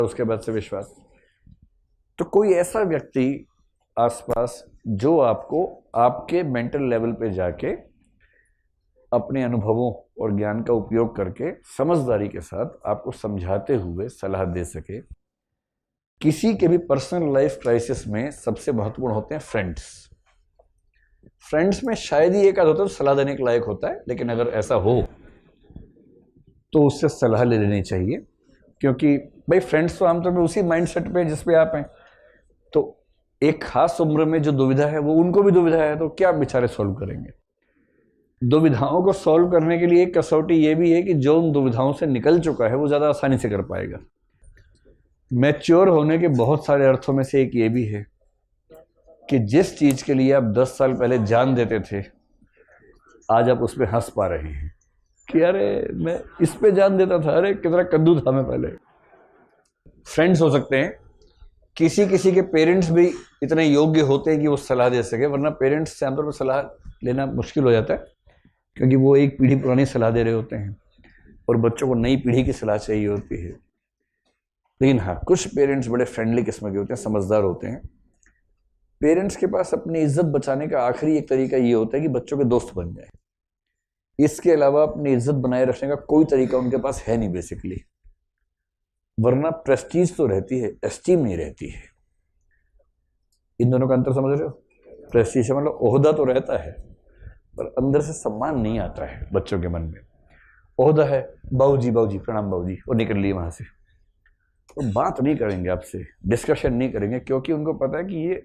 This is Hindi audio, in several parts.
उसके बाद से विश्वास। तो कोई ऐसा व्यक्ति आसपास जो आपको आपके मेंटल लेवल पे जाके अपने अनुभवों और ज्ञान का उपयोग करके समझदारी के साथ आपको समझाते हुए सलाह दे सके। किसी के भी पर्सनल लाइफ क्राइसिस में सबसे महत्वपूर्ण होते हैं फ्रेंड्स। फ्रेंड्स में शायद ही एक आध होता है तो सलाह देने के लायक होता है, लेकिन अगर ऐसा हो तो उससे सलाह ले लेनी चाहिए, क्योंकि भाई फ्रेंड्स तो आमतौर पर उसी माइंडसेट पे जिस पे आप हैं। तो एक खास उम्र में जो दुविधा है वो उनको भी दुविधा है, तो क्या बेचारे सॉल्व करेंगे। दुविधाओं को सॉल्व करने के लिए एक कसौटी ये भी है कि जो उन दुविधाओं से निकल चुका है वो ज़्यादा आसानी से कर पाएगा। मैच्योर होने के बहुत सारे अर्थों में से एक ये भी है कि जिस चीज़ के लिए आप 10 साल पहले जान देते थे, आज आप उस पर हंस पा रहे हैं कि अरे मैं इस पे जान देता था, अरे कितना कद्दू था मैं पहले। फ्रेंड्स हो सकते हैं, किसी किसी के पेरेंट्स भी इतने योग्य होते हैं कि वो सलाह दे सके, वरना पेरेंट्स से आमतौर पर सलाह लेना मुश्किल हो जाता है, क्योंकि वो एक पीढ़ी पुरानी सलाह दे रहे होते हैं और बच्चों को नई पीढ़ी की सलाह चाहिए होती है। लेकिन हाँ, कुछ पेरेंट्स बड़े फ्रेंडली किस्म के होते हैं, समझदार होते हैं। पेरेंट्स के पास अपनी इज्जत बचाने का आखिरी एक तरीका ये होता है कि बच्चों के दोस्त बन जाए। इसके अलावा अपनी इज्जत बनाए रखने का कोई तरीका उनके पास है नहीं बेसिकली, वरना प्रेस्टीज तो रहती है, एस्टीम नहीं रहती है। इन दोनों का अंतर समझ रहे हो? प्रेस्टीज मतलब ओहदा तो रहता है पर अंदर से सम्मान नहीं आता है बच्चों के मन में। ओहदा है, बाबूजी बाबूजी प्रणाम बाबूजी, और निकल लिए वहां से, तो बात नहीं करेंगे आपसे, डिस्कशन नहीं करेंगे, क्योंकि उनको पता है कि ये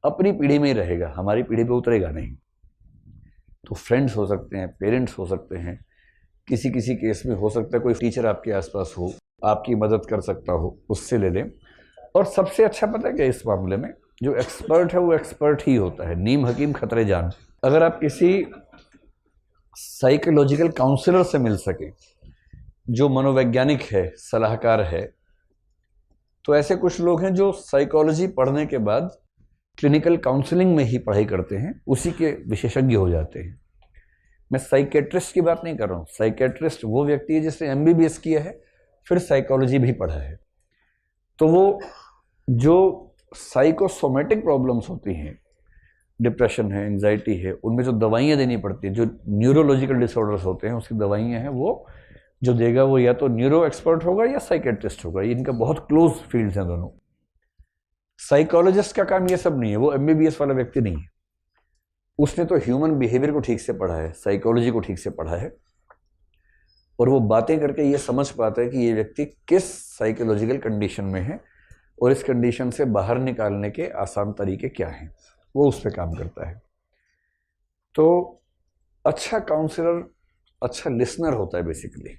अपनी पीढ़ी में ही रहेगा, हमारी पीढ़ी पे उतरेगा नहीं। तो फ्रेंड्स हो सकते हैं, पेरेंट्स हो सकते हैं, किसी किसी केस में हो सकता है कोई टीचर आपके आसपास हो, आपकी मदद कर सकता हो, उससे ले लें। और सबसे अच्छा पता है क्या, इस मामले में जो एक्सपर्ट है वो एक्सपर्ट ही होता है, नीम हकीम खतरे जान। अगर आप किसी साइकोलॉजिकल काउंसलर से मिल सके जो मनोवैज्ञानिक है, सलाहकार है, तो ऐसे कुछ लोग हैं जो साइकोलॉजी पढ़ने के बाद क्लिनिकल काउंसलिंग में ही पढ़ाई करते हैं, उसी के विशेषज्ञ हो जाते हैं। मैं साइकेट्रिस्ट की बात नहीं कर रहा हूँ। साइकेट्रिस्ट वो व्यक्ति है जिसने MBBS किया है, फिर साइकोलॉजी भी पढ़ा है। तो वो जो साइकोसोमेटिक प्रॉब्लम्स होती हैं, डिप्रेशन है, एंजाइटी है, उनमें जो दवाइयाँ देनी पड़ती हैं, जो न्यूरोलॉजिकल डिसऑर्डर्स होते हैं उसकी दवाइयाँ हैं, वो जो देगा वो या तो न्यूरो एक्सपर्ट होगा या साइकेट्रिस्ट होगा। इनका बहुत क्लोज फील्ड्स हैं दोनों। साइकोलॉजिस्ट का काम ये सब नहीं है, वो MBBS वाला व्यक्ति नहीं है। उसने तो ह्यूमन बिहेवियर को ठीक से पढ़ा है, साइकोलॉजी को ठीक से पढ़ा है, और वो बातें करके ये समझ पाता है कि ये व्यक्ति किस साइकोलॉजिकल कंडीशन में है और इस कंडीशन से बाहर निकालने के आसान तरीके क्या हैं, वो उस पर काम करता है। तो अच्छा काउंसलर अच्छा लिसनर होता है बेसिकली।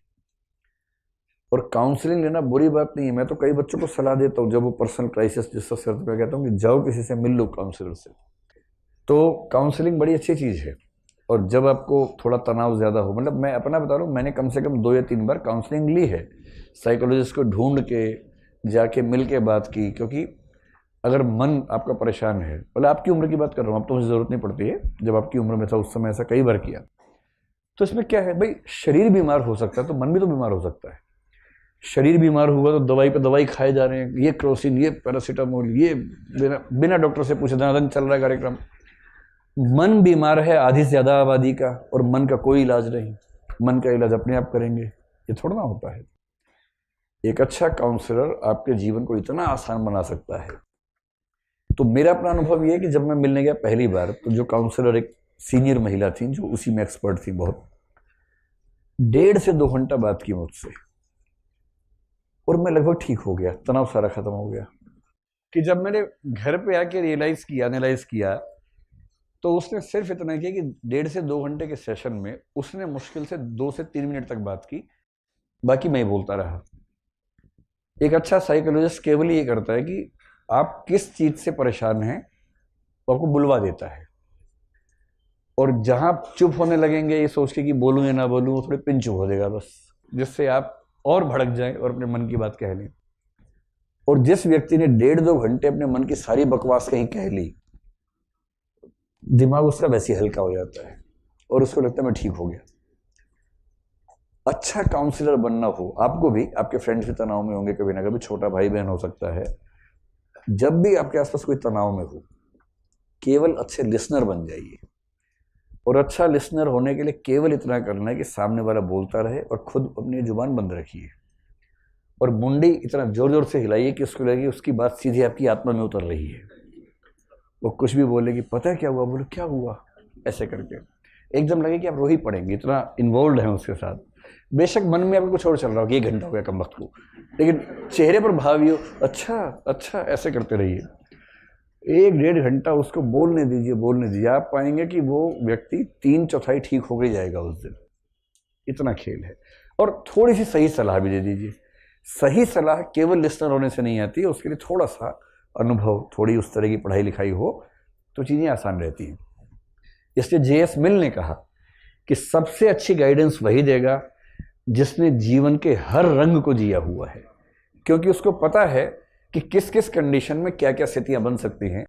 और काउंसलिंग लेना बुरी बात नहीं है। मैं तो कई बच्चों को सलाह देता हूँ, जब वो पर्सनल क्राइसिस जिसका सर पे, कहता हूँ कि जाओ किसी से मिल लो, काउंसलर से। तो काउंसलिंग बड़ी अच्छी चीज़ है। और जब आपको थोड़ा तनाव ज़्यादा हो, मतलब मैं अपना बता रहा हूँ, मैंने कम से कम 2 या 3 बार काउंसलिंग ली है, साइकोलॉजिस्ट को ढूंढ के जाके मिल के बात की। क्योंकि अगर मन आपका परेशान है, मतलब आपकी उम्र की बात कर रहा हूँ, अब तो मुझे ज़रूरत नहीं पड़ती है, जब आपकी उम्र में था उस समय ऐसा कई बार किया। तो इसमें क्या है भाई, शरीर बीमार हो सकता है तो मन भी तो बीमार हो सकता है। शरीर बीमार हुआ तो दवाई पे दवाई खाए जा रहे हैं, ये क्रोसिन, ये पैरासीटामोल, ये बिना डॉक्टर से पूछे धनाधन चल रहा है कार्यक्रम। मन बीमार है आधी से ज़्यादा आबादी का, और मन का कोई इलाज नहीं। मन का इलाज अपने आप करेंगे, ये थोड़ा ना होता है। एक अच्छा काउंसलर आपके जीवन को इतना आसान बना सकता है। तो मेरा अपना अनुभव ये है कि जब मैं मिलने गया पहली बार, तो जो काउंसलर एक सीनियर महिला थी जो उसी में एक्सपर्ट थी, बहुत 1.5 से 2 घंटा बात की मुझसे, और मैं लगभग ठीक हो गया, तनाव सारा खत्म हो गया। कि जब मैंने घर पे आके रियलाइज किया, एनालाइज किया, तो उसने सिर्फ इतना किया कि 1.5 से 2 घंटे के सेशन में उसने मुश्किल से 2 से 3 मिनट तक बात की, बाकी मैं ही बोलता रहा। एक अच्छा साइकोलॉजिस्ट केवल ये करता है कि आप किस चीज से परेशान हैं तो आपको बुलवा देता है, और जहां चुप होने लगेंगे ये सोच के कि बोलूं या ना बोलूं, वो थोड़े पिन चुप हो जाएगा बस, जिससे आप और भड़क जाएं और अपने मन की बात कह लें। और जिस व्यक्ति ने 1.5-2 घंटे अपने मन की सारी बकवास कहीं कह ली, दिमाग उसका वैसे ही हल्का हो जाता है और उसको लगता है मैं ठीक हो गया। अच्छा काउंसलर बनना हो, आपको भी, आपके फ्रेंड्स भी तनाव में होंगे कभी ना कभी, छोटा भाई बहन हो सकता है, जब भी आपके आसपास कोई तनाव में हो, केवल अच्छे लिसनर बन जाइए। और अच्छा लिसनर होने के लिए केवल इतना करना है कि सामने वाला बोलता रहे और खुद अपनी जुबान बंद रखिए, और मुंडी इतना जोर जोर से हिलाइए कि उसको लगे उसकी बात सीधे आपकी आत्मा में उतर रही है। वो कुछ भी बोलेगी, पता है क्या हुआ, बोलो क्या हुआ, ऐसे करके एकदम लगे कि आप रो ही पड़ेंगे, इतना इन्वॉल्व है उसके साथ। बेशक मन में आपको कुछ और चल रहा हो कि 1 घंटा हो गया कम वक्त को, लेकिन चेहरे पर भाव ही हो, अच्छा अच्छा, ऐसे करते रहिए। 1-1.5 घंटा उसको बोलने दीजिए, बोलने दीजिए, आप पाएंगे कि वो व्यक्ति 3/4 ठीक हो गई जाएगा उस दिन। इतना खेल है। और थोड़ी सी सही सलाह भी दे दीजिए। सही सलाह केवल लिस्नर होने से नहीं आती है, उसके लिए थोड़ा सा अनुभव, थोड़ी उस तरह की पढ़ाई लिखाई हो तो चीज़ें आसान रहती हैं। इसलिए जे.एस. मिल ने कहा कि सबसे अच्छी गाइडेंस वही देगा जिसने जीवन के हर रंग को जिया हुआ है, क्योंकि उसको पता है कि किस किस कंडीशन में क्या क्या स्थितियां बन सकती हैं